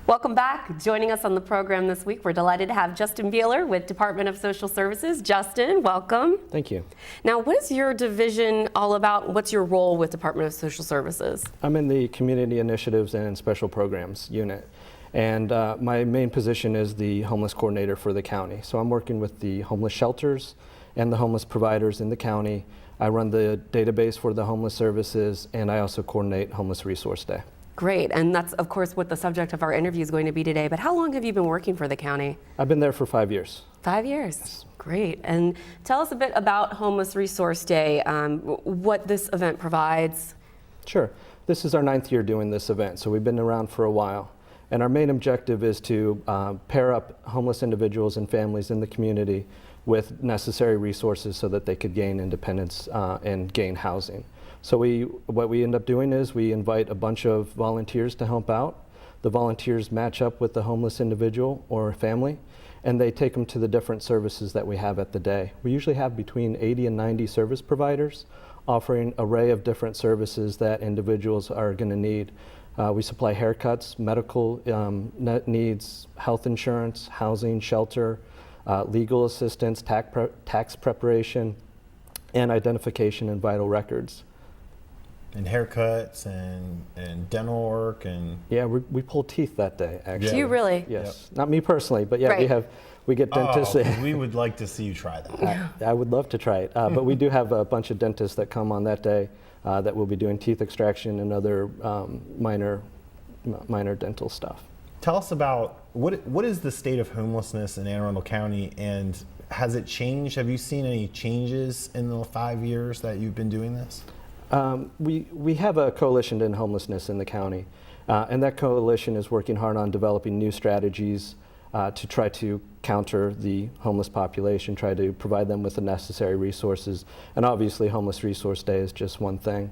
Welcome back. Joining us on the program this week, we're delighted to have Justin Bieler with Department of Social Services. Justin, welcome. Thank you. Now, what is your division all about? What's your role with Department of Social Services? I'm in the Community Initiatives and Special Programs unit, and my main position is the homeless coordinator for the county. So I'm working with the homeless shelters and the homeless providers in the county. I run the database for the homeless services, and I also coordinate Homeless Resource Day. Great, and that's of course what the subject of our interview is going to be today, but how long have you been working for the county? I've been there for 5 years. 5 years? Yes. Great, and tell us a bit about Homeless Resource Day, what this event provides. Sure. This is our 9th year doing this event, so we've been around for a while. And our main objective is to pair up homeless individuals and families in the community with necessary resources so that they could gain independence and gain housing. So what we end up doing is we invite a bunch of volunteers to help out. The volunteers match up with the homeless individual or family, and they take them to the different services that we have at the day. We usually have between 80 and 90 service providers offering an array of different services that individuals are going to need. We supply haircuts, medical needs, health insurance, housing, shelter, legal assistance, tax preparation, and identification and vital records. And haircuts and dental work and... Yeah, we pull teeth that day, actually. Do you really? Yes. Yep. Not me personally, but yeah, right. we get dentists. Oh, we would like to see you try that. I would love to try it, but we do have a bunch of dentists that come on that day that will be doing teeth extraction and other minor dental stuff. Tell us about what is the state of homelessness in Anne Arundel County, and has it changed? Have you seen any changes in the 5 years that you've been doing this? We have a coalition to end homelessness in the county, and that coalition is working hard on developing new strategies to try to counter the homeless population, try to provide them with the necessary resources, and obviously Homeless Resource Day is just one thing.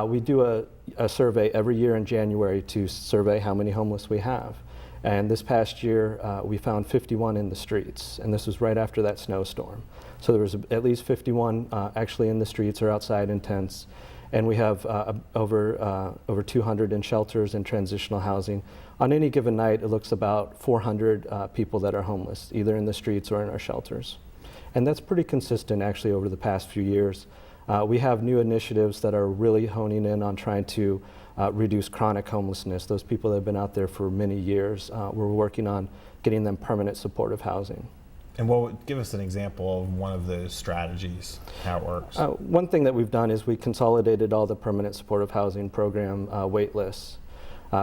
We do a survey every year in January to survey how many homeless we have. And this past year, we found 51 in the streets, and this was right after that snowstorm. So there was at least 51 actually in the streets or outside in tents. And we have over 200 in shelters and transitional housing. On any given night, it looks about 400 people that are homeless, either in the streets or in our shelters. And that's pretty consistent actually over the past few years. We have new initiatives that are really honing in on trying to reduce chronic homelessness. Those people that have been out there for many years, we're working on getting them permanent supportive housing. And give us an example of one of those strategies, how it works. One thing that we've done is we consolidated all the permanent supportive housing program wait lists.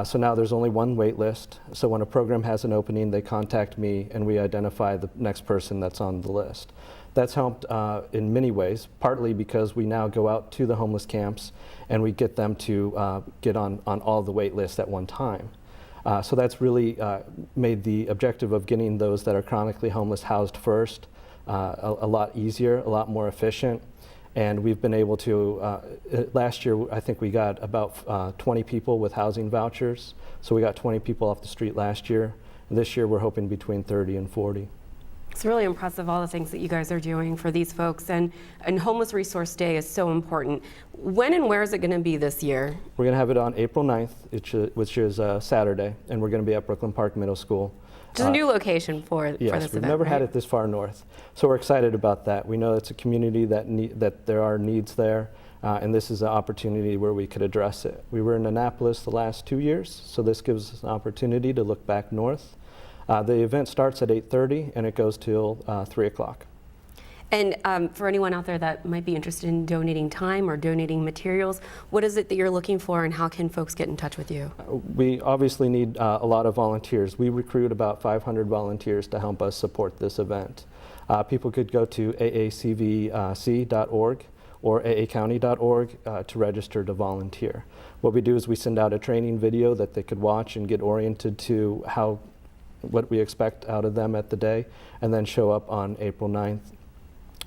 So now there's only one wait list. So when a program has an opening, they contact me and we identify the next person that's on the list. That's helped in many ways, partly because we now go out to the homeless camps and we get them to get on all the wait lists at one time. So that's really made the objective of getting those that are chronically homeless housed first a lot easier, a lot more efficient. And we've been able to, last year I think we got about 20 people with housing vouchers. So we got 20 people off the street last year. This year we're hoping between 30 and 40. It's really impressive, all the things that you guys are doing for these folks, and Homeless Resource Day is so important. When and where is it going to be this year? We're going to have it on April 9th, which is Saturday, and we're going to be at Brooklyn Park Middle School. Which is a new location for this event. Yes, we've never had it this far north, so we're excited about that. We know it's a community that there are needs there, and this is an opportunity where we could address it. We were in Annapolis the last 2 years, so this gives us an opportunity to look back north. The event starts at 8:30 and it goes till 3 o'clock. And for anyone out there that might be interested in donating time or donating materials, what is it that you're looking for and how can folks get in touch with you? We obviously need a lot of volunteers. We recruit about 500 volunteers to help us support this event. People could go to aacvc.org or aacounty.org to register to volunteer. What we do is we send out a training video that they could watch and get oriented to what we expect out of them at the day, and then show up on April 9th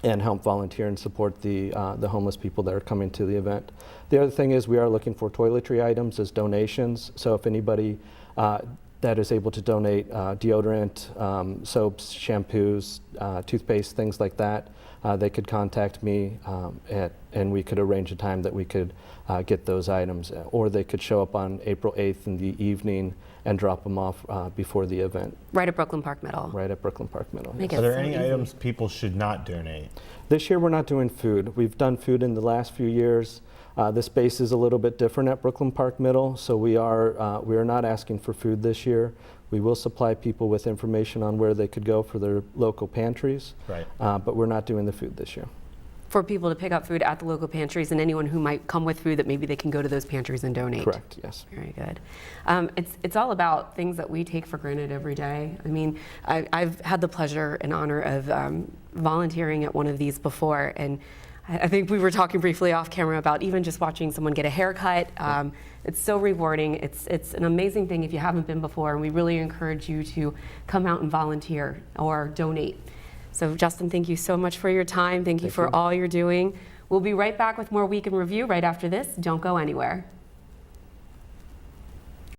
and help volunteer and support the homeless people that are coming to the event. The other thing is we are looking for toiletry items as donations, so if anybody that is able to donate deodorant, soaps, shampoos, toothpaste, things like that, they could contact me and we could arrange a time that we could get those items. Or they could show up on April 8th in the evening and drop them off before the event. Right at Brooklyn Park Middle. Right at Brooklyn Park Middle. Make Yes. it Are there so any easy. items people should not donate? This year we're not doing food. We've done food in the last few years. The space is a little bit different at Brooklyn Park Middle, so we are not asking for food this year. We will supply people with information on where they could go for their local pantries, Right. but we're not doing the food this year. For people to pick up food at the local pantries, and anyone who might come with food that maybe they can go to those pantries and donate. Correct, yes. Very good. It's all about things that we take for granted every day. I mean, I've had the pleasure and honor of volunteering at one of these before, and I think we were talking briefly off camera about even just watching someone get a haircut. It's so rewarding. It's an amazing thing if you haven't been before, and we really encourage you to come out and volunteer or donate. So Justin, thank you so much for your time. Thank you for all you're doing. We'll be right back with more Week in Review right after this. Don't go anywhere.